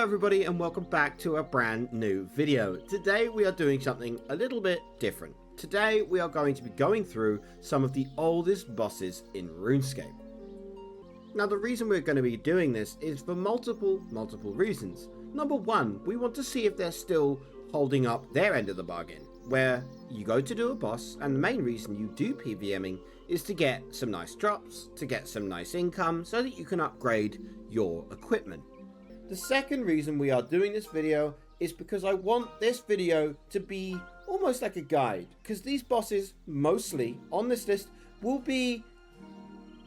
Hello everybody and welcome back to a brand new video. Today we are doing something a little bit different. Today we are going to be going through some of the oldest bosses in Runescape. Now the reason we're going to be doing this is for multiple reasons. Number one, we want to see if they're still holding up their end of the bargain, where you go to do a boss and the main reason you do PVMing is to get some nice drops, to get some nice income so that you can upgrade your equipment. The second reason we are doing this video is because I want this video to be almost like a guide, because these bosses mostly on this list will be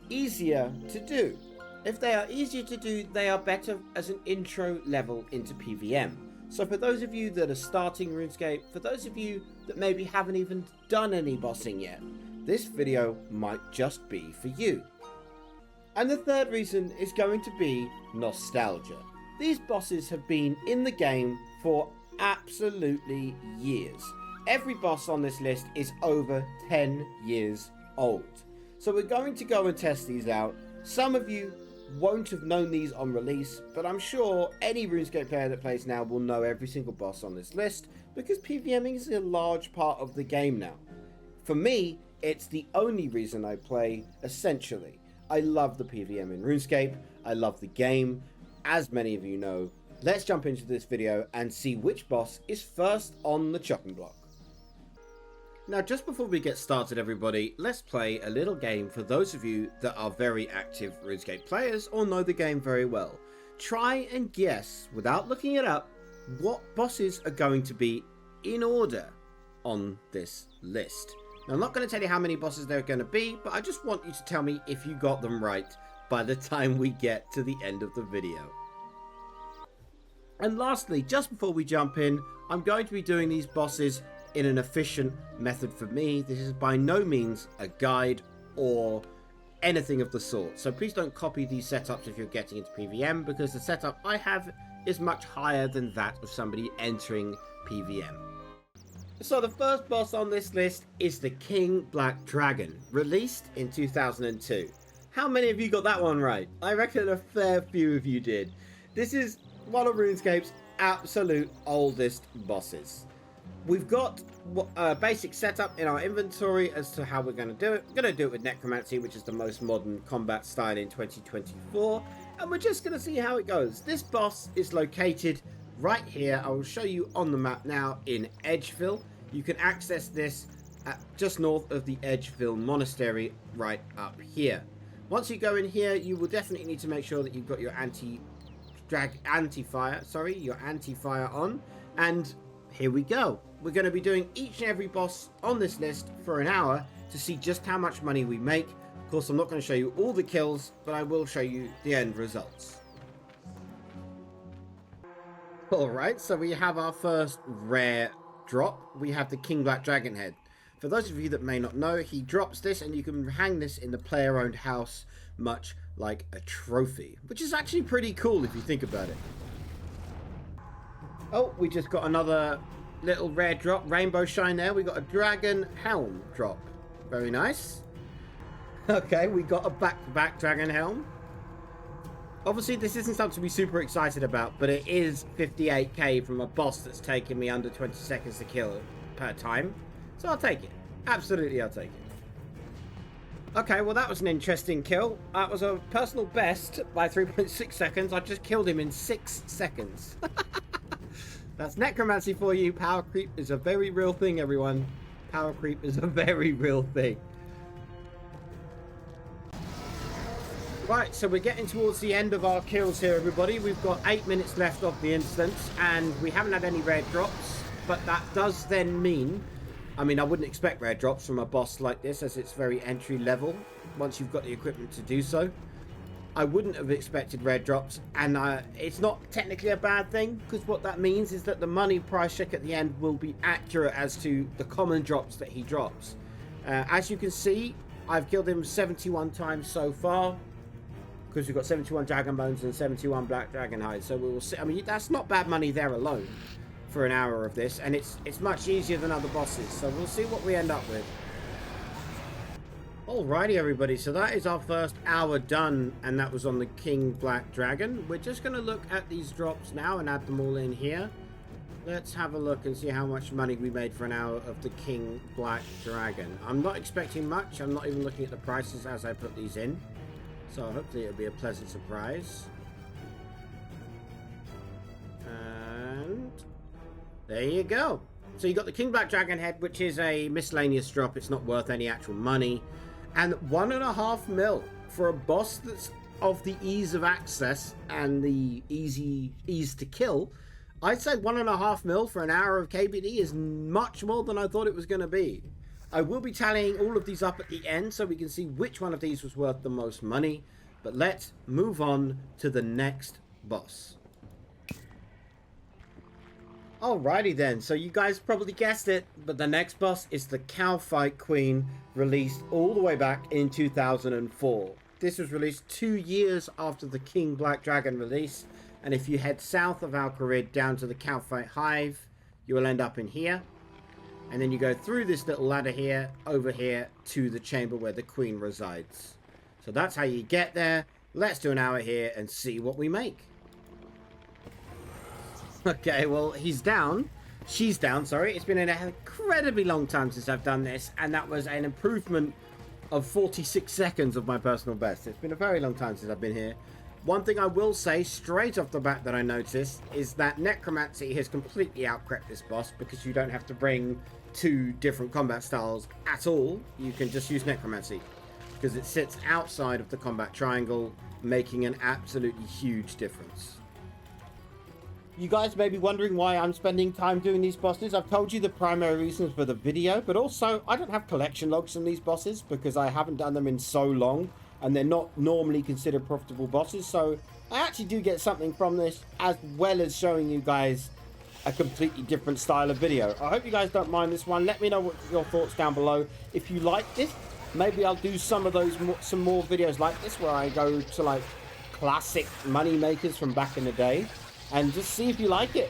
easier to do. If they are easier to do, they are better as an intro level into PVM. So for those of you that are starting RuneScape, for those of you that maybe haven't even done any bossing yet, this video might just be for you. And the third reason is going to be nostalgia. These bosses have been in the game for absolutely years. Every boss on this list is over 10 years old. So we're going to go and test these out. Some of you won't have known these on release, but I'm sure any RuneScape player that plays now will know every single boss on this list because PVMing is a large part of the game now. For me, it's the only reason I play, essentially. I love the PVM in RuneScape. I love the game. As many of you know, let's jump into this video and see which boss is first on the chopping block. Now, just before we get started, everybody, let's play a little game for those of you that are very active RuneScape players or know the game very well. Try and guess, without looking it up, what bosses are going to be in order on this list. Now, I'm not going to tell you how many bosses there are going to be, but I just want you to tell me if you got them right by the time we get to the end of the video. And lastly, just before we jump in, I'm going to be doing these bosses in an efficient method for me. This is by no means a guide or anything of the sort. So please don't copy these setups if you're getting into PVM, because the setup I have is much higher than that of somebody entering PVM. So the first boss on this list is the King Black Dragon, released in 2002. How many of you got that one right? I reckon a fair few of you did. This is one of RuneScape's absolute oldest bosses. We've got a basic setup in our inventory as to how we're going to do it. We're going to do it with Necromancy, which is the most modern combat style in 2024. And we're just going to see how it goes. This boss is located right here. I will show you on the map now in Edgeville. You can access this at just north of the Edgeville Monastery right up here. Once you go in here, you will definitely need to make sure that you've got your anti-fire on. And here we go. We're going to be doing each and every boss on this list for an hour to see just how much money we make. Of course, I'm not going to show you all the kills, but I will show you the end results. Alright, so we have our first rare drop. We have the King Black Dragon head. For those of you that may not know, he drops this and you can hang this in the player-owned house, much like a trophy, which is actually pretty cool if you think about it. Oh, we just got another little rare drop, rainbow shine there. We got a dragon helm drop. Very nice. Okay, we got a back-to-back dragon helm. Obviously, this isn't something to be super excited about, but it is 58k from a boss that's taken me under 20 seconds to kill per time. So I'll take it. Absolutely, I'll take it. Okay, well, that was an interesting kill. That was a personal best by 3.6 seconds. I just killed him in 6 seconds. That's Necromancy for you. Power creep is a very real thing, everyone. Power creep is a very real thing. Right, so we're getting towards the end of our kills here, everybody. We've got 8 minutes left of the instance, and we haven't had any rare drops. But that does then mean, I mean, I wouldn't expect rare drops from a boss like this, as it's very entry level, once you've got the equipment to do so. I wouldn't have expected rare drops, and it's not technically a bad thing, because what that means is that the money price check at the end will be accurate as to the common drops that he drops. As you can see, I've killed him 71 times so far, because we've got 71 dragon bones and 71 black dragon hides. So we will see. I mean, that's not bad money there alone for an hour of this, and it's much easier than other bosses. So we'll see what we end up with. Alrighty everybody, so that is our first hour done, and that was on the King Black Dragon. We're just going to look at these drops now and add them all in here. Let's have a look and see how much money we made for an hour of the King Black Dragon. I'm not expecting much. I'm not even looking at the prices as I put these in. So hopefully it'll be a pleasant surprise. And there you go. So you got the King Black Dragon head, which is a miscellaneous drop. It's not worth any actual money. And 1.5 mil for a boss that's of the ease of access and the ease to kill. I'd say 1.5 mil for an hour of KBD is much more than I thought it was going to be. I will be tallying all of these up at the end so we can see which one of these was worth the most money. But let's move on to the next boss. Alrighty then, so you guys probably guessed it, but the next boss is the Kalphite Queen, released all the way back in 2004. This was released 2 years after the King Black Dragon release. And if you head south of Al-Qarid down to the Kalphite Hive, you will end up in here. And then you go through this little ladder here, over here, to the chamber where the Queen resides. So that's how you get there. Let's do an hour here and see what we make. Okay, well, he's down. She's down, sorry. It's been an incredibly long time since I've done this. And that was an improvement of 46 seconds of my personal best. It's been a very long time since I've been here. One thing I will say straight off the bat that I noticed is that Necromancy has completely outcrept this boss, because you don't have to bring 2 different combat styles at all. You can just use Necromancy because it sits outside of the combat triangle, making an absolutely huge difference. You guys may be wondering why I'm spending time doing these bosses. I've told you the primary reasons for the video, but also I don't have collection logs on these bosses because I haven't done them in so long. And they're not normally considered profitable bosses, so I actually do get something from this, as well as showing you guys a completely different style of video. I hope you guys don't mind this one. Let me know what your thoughts down below. If you like this, maybe I'll do some more videos like this, where I go to like classic money makers from back in the day, and just see if you like it.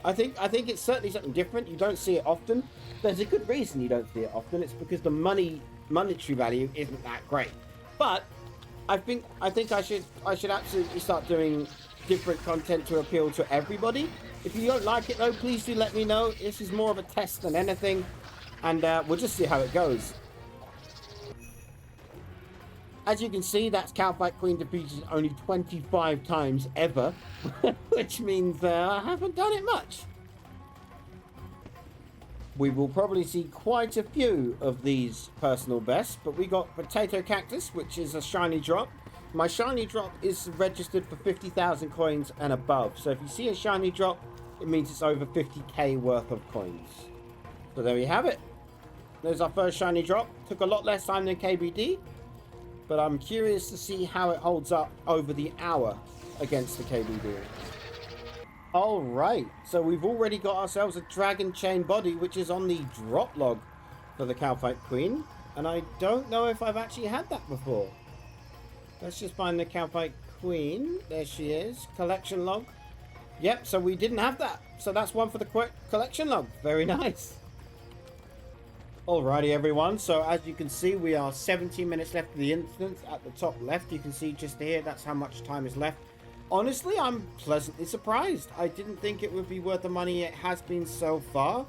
I think it's certainly something different. You don't see it often. There's a good reason you don't see it often. It's because the monetary value isn't that great. But I think I should absolutely start doing different content to appeal to everybody. If you don't like it though, please do let me know. This is more of a test than anything, and we'll just see how it goes. As you can see, that's Kalphite Queen defeated only 25 times ever, which means I haven't done it much. We will probably see quite a few of these personal bests, but we got Potato Cactus, which is a shiny drop. My shiny drop is registered for 50,000 coins and above. So if you see a shiny drop, it means it's over 50k worth of coins. So there we have it. There's our first shiny drop. Took a lot less time than KBD, but I'm curious to see how it holds up over the hour against the KBD. Alright, so we've already got ourselves a dragon chain body, which is on the drop log for the Kalphite Queen. And I don't know if I've actually had that before. Let's just find the Kalphite Queen. There she is. Collection log. Yep, so we didn't have that. So that's one for the collection log. Very nice. Alrighty, everyone. So as you can see, we are 17 minutes left of the instance. At the top left, you can see just here, that's how much time is left. Honestly, I'm pleasantly surprised. I didn't think it would be worth the money it has been so far.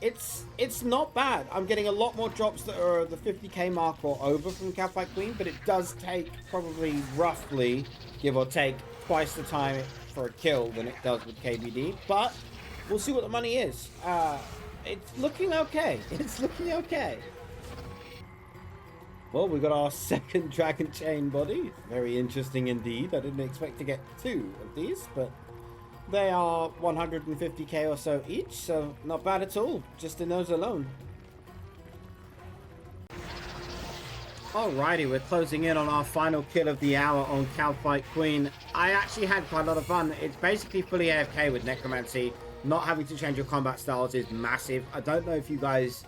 It's not bad. I'm getting a lot more drops that are the 50k mark or over from Kalphite Queen, but it does take probably roughly, give or take, twice the time for a kill than it does with KBD. But we'll see what the money is. It's looking okay. It's looking okay. Well, we got our second dragon chain body. Very interesting indeed. I didn't expect to get 2 of these, but they are 150k or so each, so not bad at all, just in those alone. Alrighty, we're closing in on our final kill of the hour on Kalphite Queen. I actually had quite a lot of fun. It's basically fully AFK with Necromancy. Not having to change your combat styles is massive. I don't know if you guys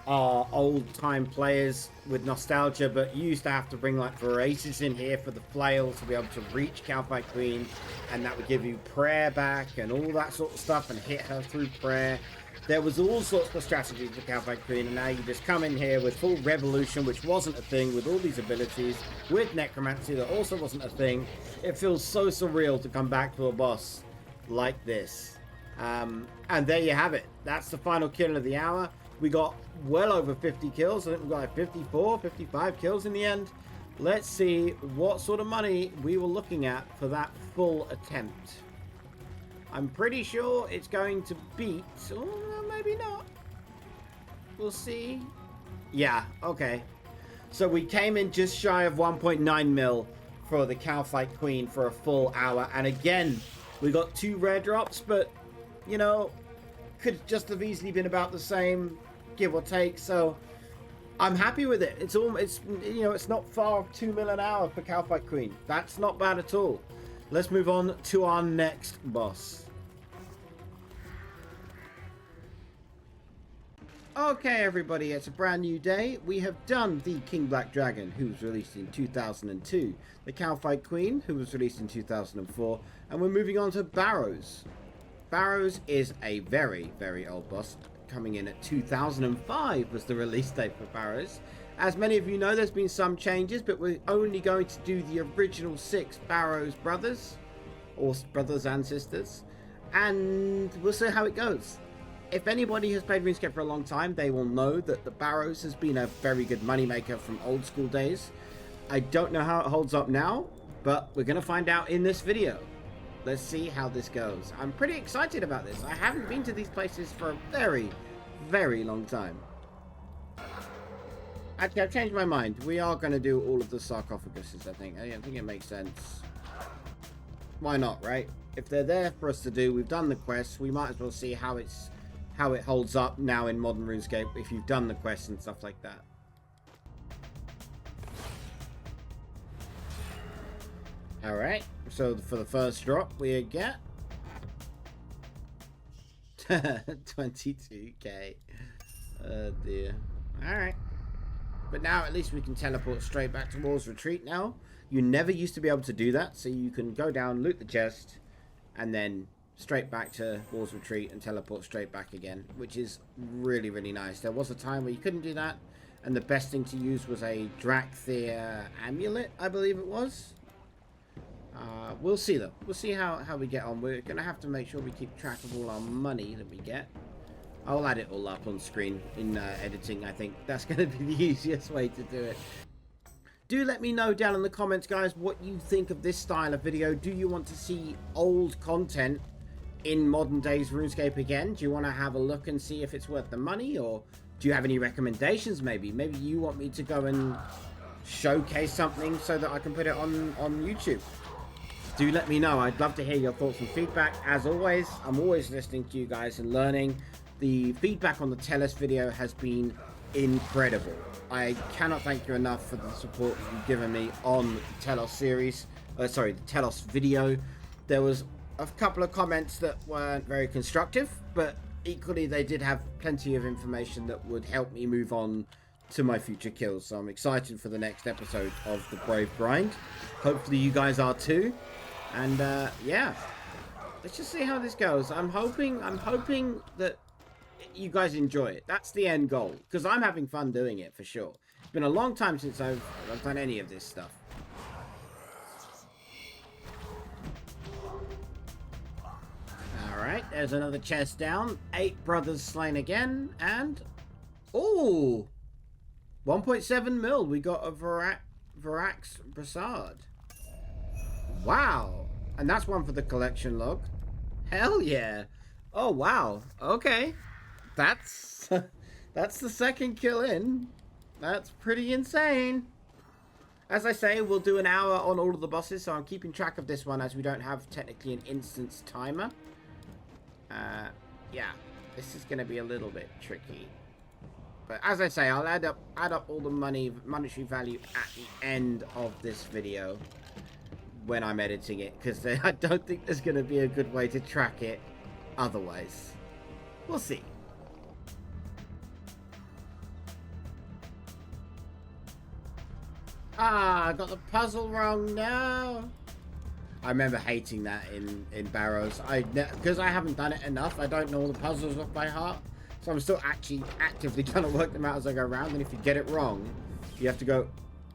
are old-time players with nostalgia, but you used to have to bring like Voraces in here for the flail to be able to reach Kalphite Queen, and that would give you prayer back and all that sort of stuff, and hit her through prayer. There was all sorts of strategies for Kalphite Queen, and now you just come in here with full Revolution, which wasn't a thing, with all these abilities, with Necromancy that also wasn't a thing. It feels so surreal to come back to a boss like this. And there you have it. That's the final kill of the hour. We got well over 50 kills. I think we got like 54, 55 kills in the end. Let's see what sort of money we were looking at for that full attempt. I'm pretty sure it's going to beat... Oh, maybe not. We'll see. Yeah, okay. So we came in just shy of 1.9 mil for the Kalphite Queen for a full hour. And again, we got 2 rare drops, but, you know, could just have easily been about the same, give or take. So I'm happy with it. It's you know, it's not far off 2 mil an hour for Kalphite Queen. That's not bad at all. Let's move on to our next boss. Okay, everybody, it's a brand new day. We have done the King Black Dragon, who was released in 2002, the Kalphite Queen, who was released in 2004, and we're moving on to Barrows. Barrows is a very, very old boss, coming in at 2005 was the release date for Barrows. As many of you know, there's been some changes, but we're only going to do the original 6 Barrows brothers, or brothers and sisters, and we'll see how it goes. If anybody has played RuneScape for a long time, they will know that the Barrows has been a very good moneymaker from old school days. I don't know how it holds up now, but we're going to find out in this video. Let's see how this goes. I'm pretty excited about this. I haven't been to these places for a very, very long time. Actually, I've changed my mind. We are going to do all of the sarcophaguses, I think. I think it makes sense. Why not, right? If they're there for us to do, we've done the quests, we might as well see how it holds up now in modern RuneScape if you've done the quests and stuff like that. Alright, so for the first drop we get 22k. Oh dear. Alright. But now at least we can teleport straight back to War's Retreat now. You never used to be able to do that, so you can go down, loot the chest, and then straight back to War's Retreat and teleport straight back again, which is really, really nice. There was a time where you couldn't do that, and the best thing to use was a Drakthir amulet, I believe it was. We'll see though. We'll see how we get on. We're going to have to make sure we keep track of all our money that we get. I'll add it all up on screen in editing. I think that's going to be the easiest way to do it. Do let me know down in the comments, guys, what you think of this style of video. Do you want to see old content in modern days RuneScape again? Do you want to have a look and see if it's worth the money, or do you have any recommendations? Maybe you want me to go and showcase something so that I can put it on YouTube. Do let me know. I'd love to hear your thoughts and feedback. As always, I'm always listening to you guys and learning. The feedback on the Telos video has been incredible. I cannot thank you enough for the support you've given me on the Telos series. The Telos video. There was a couple of comments that weren't very constructive, but equally they did have plenty of information that would help me move on to my future kills. So I'm excited for the next episode of the Brave Grind. Hopefully you guys are too. And yeah, let's just see how this goes. I'm hoping that you guys enjoy it. That's the end goal, because I'm having fun doing it for sure. It's been a long time since I've done any of this stuff. Alright, there's another chest down. 8 brothers slain again, and... oh! 1.7 mil. We got a Varax Brassard. Wow! And that's one for the collection log. Hell yeah! Oh, wow. Okay. That's the second kill in. That's pretty insane. As I say, we'll do an hour on all of the bosses, so I'm keeping track of this one as we don't have technically an instance timer. Yeah, this is going to be a little bit tricky. But as I say, I'll add up all the monetary value at the end of this video when I'm editing it, because I don't think there's going to be a good way to track it otherwise. We'll see. Ah, I got the puzzle wrong now. I remember hating that in Barrows. Because I haven't done it enough, I don't know all the puzzles off by heart. So I'm still actually actively trying to work them out as I go around. And if you get it wrong, you have to go...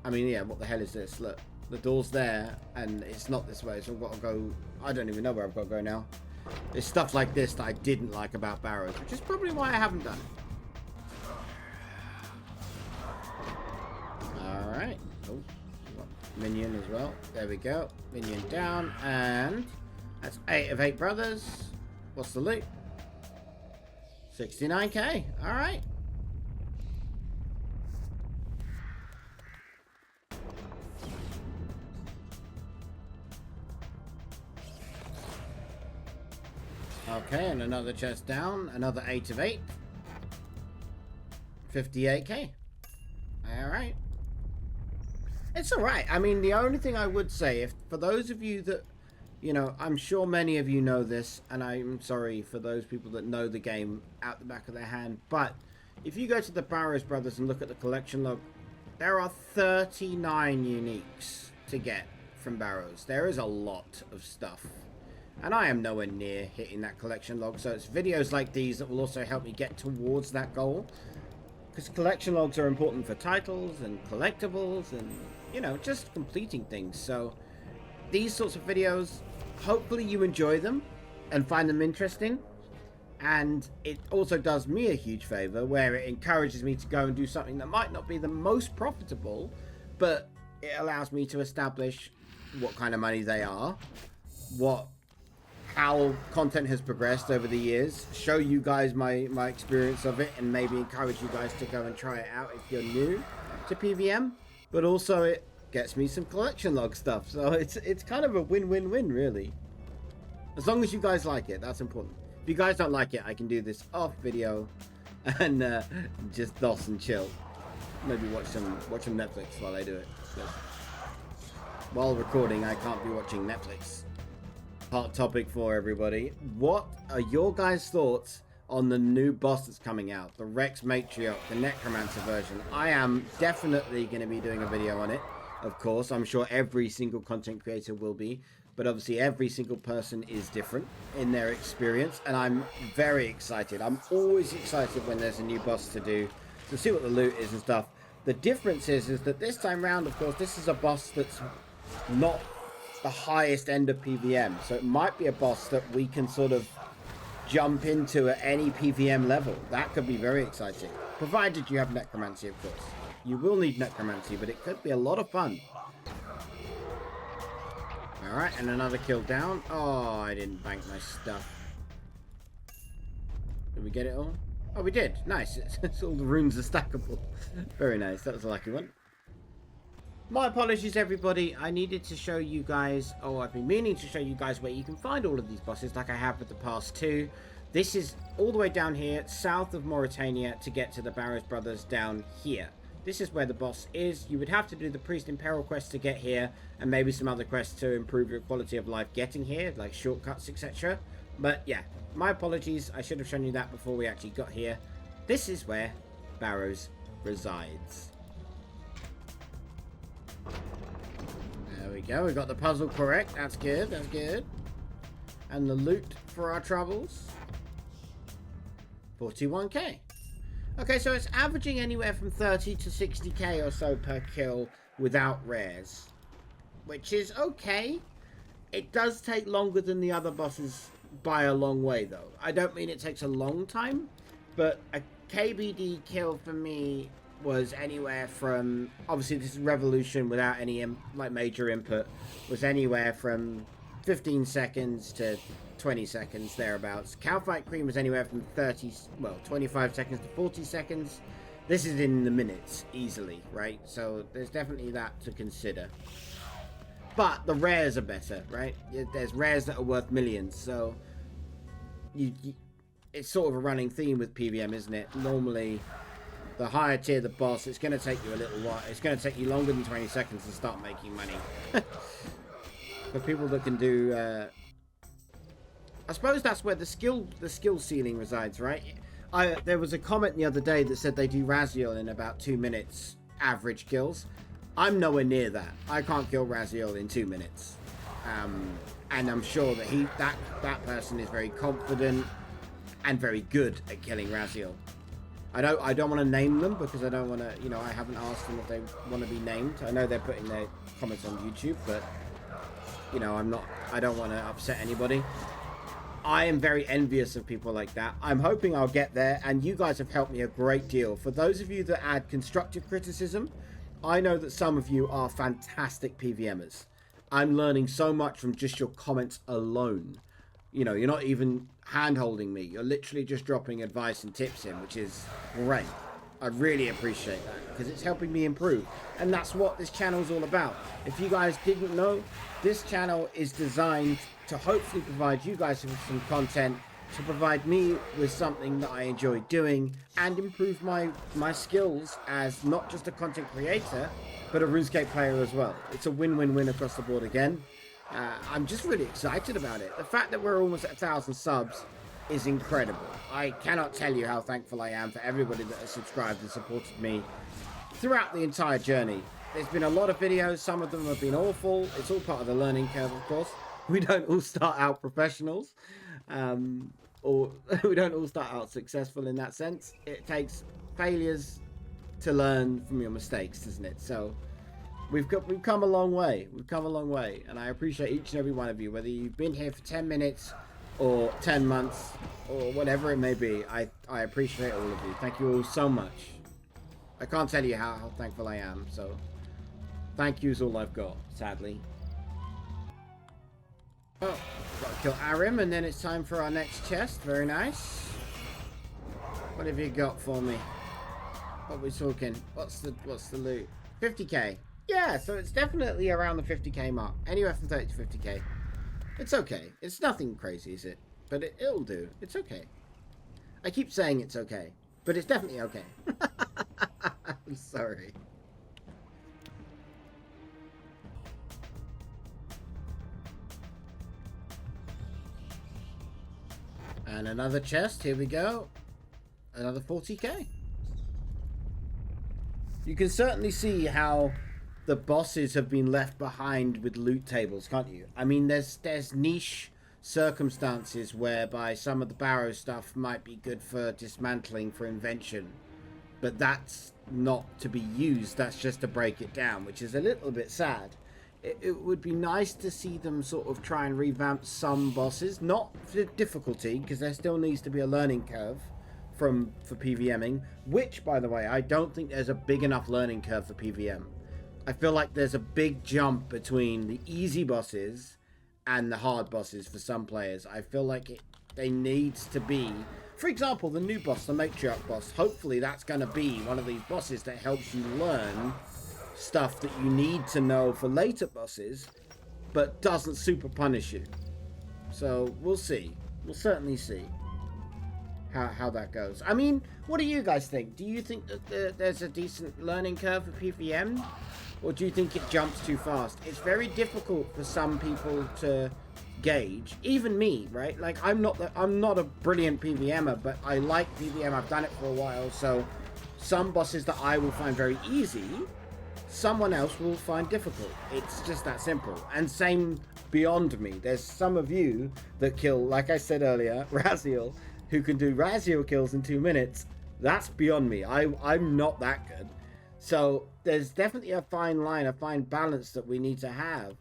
I mean, yeah, what the hell is this? Look, the door's there, and it's not this way. So I've got to go... I don't even know where I've got to go now. There's stuff like this that I didn't like about Barrows, which is probably why I haven't done it. Alright. Oh, minion as well. There we go. Minion down, and that's 8 of 8 brothers. What's the loot? 69k. Alright. Okay, and another chest down. Another 8 of 8. 58k. Alright. It's alright. I mean, the only thing I would say, if for those of you that, you know, I'm sure many of you know this, and I'm sorry for those people that know the game out the back of their hand, but if you go to the Barrows Brothers and look at the collection log, there are 39 uniques to get from Barrows. There is a lot of stuff. And I am nowhere near hitting that collection log, so it's videos like these that will also help me get towards that goal. Because collection logs are important for titles and collectibles and, you know, just completing things. So these sorts of videos, hopefully you enjoy them and find them interesting. And it also does me a huge favor where it encourages me to go and do something that might not be the most profitable, but it allows me to establish what kind of money they are, how content has progressed over the years, show you guys my experience of it, and maybe encourage you guys to go and try it out if you're new to PVM. But also it gets me some collection log stuff, so it's kind of a win-win-win, really. As long as you guys like it, that's important. If you guys don't like it, I can do this off video and just DOS and chill. Maybe watch some Netflix while I do it. But while recording, I can't be watching Netflix. Hot topic for everybody. What are your guys' thoughts on the new boss that's coming out? The Rex Matriarch, the Necromancer version. I am definitely going to be doing a video on it. Of course, I'm sure every single content creator will be. But obviously every single person is different in their experience. And I'm very excited. I'm always excited when there's a new boss to do, to see what the loot is and stuff. The difference is that this time round, of course, this is a boss that's not the highest end of PVM, so it might be a boss that we can sort of jump into at any PVM level. That could be very exciting, provided you have Necromancy, of course. You will need Necromancy, but it could be a lot of fun. Alright, and another kill down. Oh, I didn't bank my stuff. Did we get it all? Oh, we did. Nice. It's all the runes are stackable. Very nice. That was a lucky one. My apologies, everybody. I needed to show you guys, I've been meaning to show you guys where you can find all of these bosses like I have with the past two. This is all the way down here, south of Mauritania, to get to the Barrows Brothers down here. This is where the boss is. You would have to do the Priest in Peril quest to get here, and maybe some other quests to improve your quality of life getting here, like shortcuts, etc. But yeah, my apologies. I should have shown you that before we actually got here. This is where Barrows resides. There we go, we got the puzzle correct. That's good, that's good. And the loot for our troubles. 41k. Okay, so it's averaging anywhere from 30 to 60k or so per kill without rares, which is okay. It does take longer than the other bosses by a long way, though. I don't mean it takes a long time, but a KBD kill for me was anywhere from, obviously this is Revolution without any major input, was anywhere from 15 seconds to 20 seconds thereabouts. Kalphite Queen was anywhere from 25 seconds to 40 seconds. This is in the minutes easily, right? So there's definitely that to consider. But the rares are better, right? There's rares that are worth millions, so it's sort of a running theme with PVM, isn't it? Normally, the higher tier the boss, it's going to take you a little while. It's going to take you longer than 20 seconds to start making money. For people that can do... I suppose that's where the skill ceiling resides, right? There was a comment the other day that said they do Raziel in about 2 minutes, average kills. I'm nowhere near that. I can't kill Raziel in 2 minutes. And I'm sure that that person is very confident and very good at killing Raziel. I don't want to name them because I don't want to, you know, I haven't asked them if they want to be named. I know they're putting their comments on YouTube, but, you know, I don't want to upset anybody. I am very envious of people like that. I'm hoping I'll get there, and you guys have helped me a great deal. For those of you that add constructive criticism, I know that some of you are fantastic PVMers. I'm learning so much from just your comments alone. You know, you're not even hand-holding me. You're literally just dropping advice and tips in, which is great. I really appreciate that because it's helping me improve. And that's what this channel is all about. If you guys didn't know, this channel is designed to hopefully provide you guys with some content, to provide me with something that I enjoy doing, and improve my skills as not just a content creator, but a RuneScape player as well. It's a win-win-win across the board again. I'm just really excited about it. The fact that we're almost at 1,000 subs is incredible. I cannot tell you how thankful I am for everybody that has subscribed and supported me throughout the entire journey. There's been a lot of videos. Some of them have been awful. It's all part of the learning curve, of course. We don't all start out professionals, or we don't all start out successful in that sense. It takes failures to learn from your mistakes, doesn't it? So we've come a long way. We've come a long way, and I appreciate each and every one of you, whether you've been here for 10 minutes or 10 months or whatever it may be. I appreciate all of you. Thank you all so much. I can't tell you how thankful I am. So thank you is all I've got, sadly. Oh, got to kill Arim, and then it's time for our next chest. Very nice. What have you got for me? What are we talking? What's the loot? 50k. Yeah, so it's definitely around the 50k mark. Anywhere from 30 to 50k. It's okay. It's nothing crazy, is it? But it'll do. It's okay. I keep saying it's okay, but it's definitely okay. I'm sorry. And another chest. Here we go. Another 40k. You can certainly see how the bosses have been left behind with loot tables, can't you? I mean, there's niche circumstances whereby some of the Barrows stuff might be good for dismantling, for invention, but that's not to be used. That's just to break it down, which is a little bit sad. It would be nice to see them sort of try and revamp some bosses, not for difficulty, because there still needs to be a learning curve for PVMing, which, by the way, I don't think there's a big enough learning curve for PVM. I feel like there's a big jump between the easy bosses and the hard bosses for some players. I feel like they needs to be, for example, the new boss, the matriarch boss. Hopefully that's going to be one of these bosses that helps you learn stuff that you need to know for later bosses, but doesn't super punish you. So we'll see. We'll certainly see how that goes. I mean, what do you guys think? Do you think that there's a decent learning curve for PVM? Or do you think it jumps too fast? It's very difficult for some people to gauge. Even me, right? Like, I'm not a brilliant PVMer, but I like PVM. I've done it for a while. So some bosses that I will find very easy, someone else will find difficult. It's just that simple. And same beyond me. There's some of you that kill, like I said earlier, Raziel, who can do Raziel kills in 2 minutes. That's beyond me. I'm not that good. So there's definitely a fine line, a fine balance that we need to have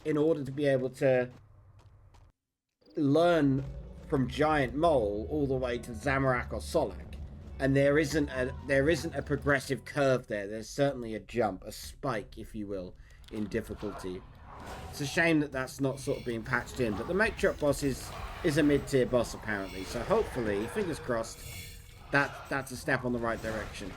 in order to be able to learn from Giant Mole all the way to Zamorak or Solak. And there isn't a progressive curve there. There's certainly a jump, a spike, if you will, in difficulty. It's a shame that that's not sort of being patched in. But the matriarch boss is a mid-tier boss, apparently. So hopefully, fingers crossed, that's a step on the right direction.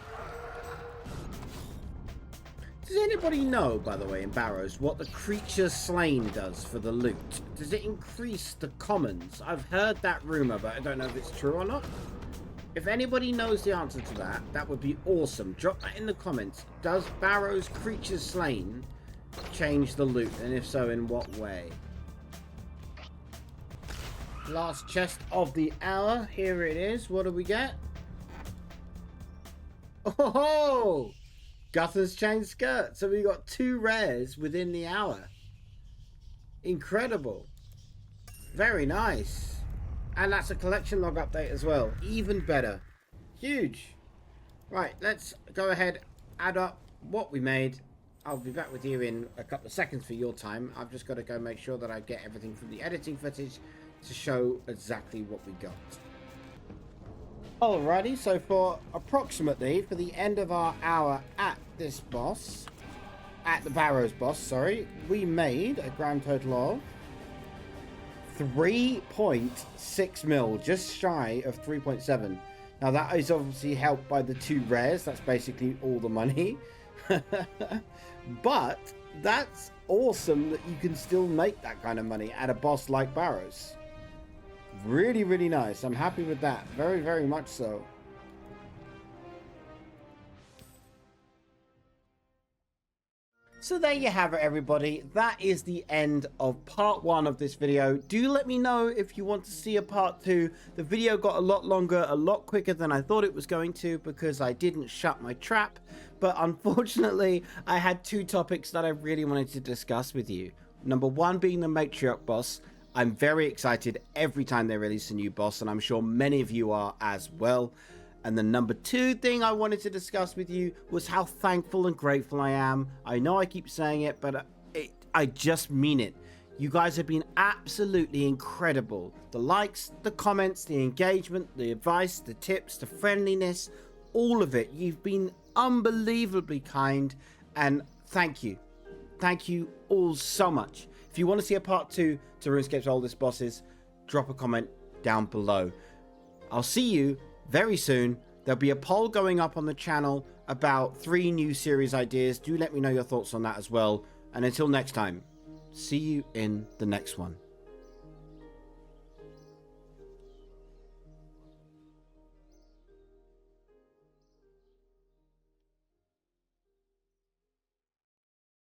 Does anybody know, by the way, in Barrows, what the creature slain does for the loot? Does it increase the commons? I've heard that rumor, but I don't know if it's true or not. If anybody knows the answer to that, that would be awesome. Drop that in the comments. Does Barrows creatures slain change the loot? And if so, in what way? Last chest of the hour. Here it is. What do we get? Oh! Gutter's chain skirt. So we got 2 rares within the hour. Incredible. Very nice. And that's a collection log update as well. Even better. Huge. Right, let's go ahead, add up what we made. I'll be back with you in a couple of seconds for your time. I've just got to go make sure that I get everything from the editing footage to show exactly what we got. Alrighty, so for the end of our hour at this boss, at the Barrows boss, sorry, we made a grand total of 3.6 mil, just shy of 3.7. Now that is obviously helped by the 2 rares. That's basically all the money. But that's awesome that you can still make that kind of money at a boss like Barrows. Really, really nice. I'm happy with that. Very, very much so. So there you have it, everybody. That is the end of part 1 of this video. Do let me know if you want to see a part 2. The video got a lot longer, a lot quicker than I thought it was going to because I didn't shut my trap. But unfortunately, I had 2 topics that I really wanted to discuss with you. Number 1 being the Matriarch boss. I'm very excited every time they release a new boss, and I'm sure many of you are as well. And the number 2 thing I wanted to discuss with you was how thankful and grateful I am. I know I keep saying it, but I just mean it. You guys have been absolutely incredible. The likes, the comments, the engagement, the advice, the tips, the friendliness, all of it. You've been unbelievably kind, and thank you. Thank you all so much. If you want to see a part 2 to RuneScape's oldest bosses, drop a comment down below. I'll see you very soon. There'll be a poll going up on the channel about 3 new series ideas. Do let me know your thoughts on that as well. And until next time, see you in the next one.